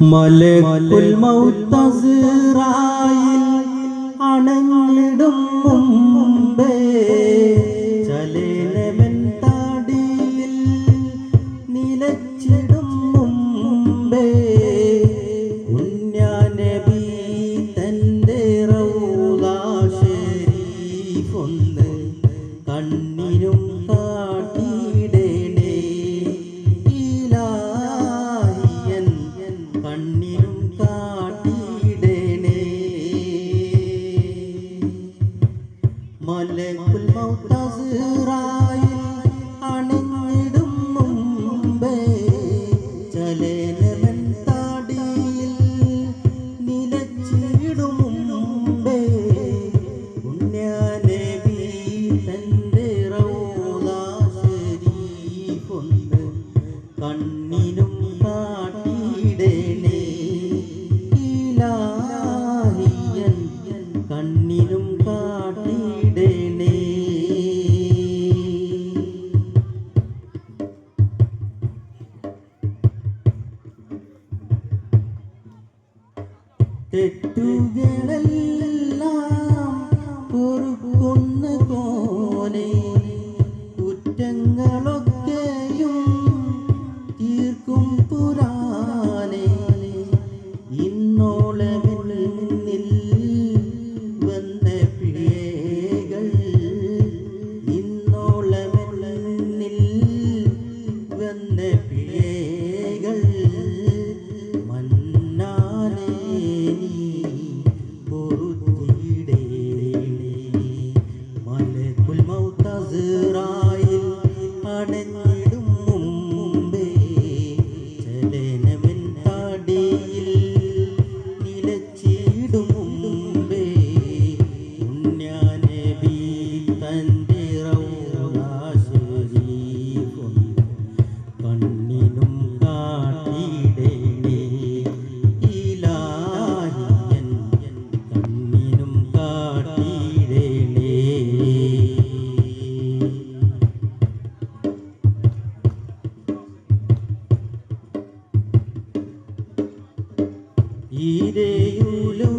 മലക്കുൽ മൗത്ത് അസ്റായിൽ അണഞ്ഞിടും മുമ്പേ ചലനവൻ താടിയിൽ നിലച്ചിടും മുമ്പേ ഉണ്യാനബി തന്റെ റൗള ശരീഫൊന്ന് കണ്ണിനും കാട്ടിയിടണേ ഇലാഹിയൻ കണ്ണിനും കാട്ടിയിടണേ. മലക്കുൽ മൗത്ത് അസ്റായിൽ അണഞ്ഞിടും മുമ്പേ ചലനവൻ താടിയിൽ നിലച്ചിടും മുമ്പേ ഉണ്യാനബി തന്റെ റൗള ശരീഫൊന്ന് കണ്ണിനും കാട്ടിയിടണേ ഇലാഹിയൻ കണ്ണിനും കാട്ടിയിടണേ. തെറ്റുകളെല്ലാം പൊറുക്കുന്ന പോലെ കുറ്റങ്ങളൊക്കെയും തീർക്കും പുരാനെ ഇന്നോളമെന്നിൽ വന്ന പിഴകൾ ഇന്നോളമെന്നിൽ വന്ന പിഴകൾ മന്നാനേ നീ പൊറുത്തിടേണേ. മലക്കുൽ മൗത്ത് അസ്റായിൽ അണഞ്ഞിടും മുമ്പേ ചലനവൻ താടിയിൽ നിലച്ചിടും മുമ്പേ ഉണ്യാനബി തന്റെ റൗള ശരീഫൊന്ന് കണ്ണിനും കാട്ടിയിടണേ ഇലാഹിയൻ കണ്ണിനും കാട്ടിയിടണേ. ഈരേയുലു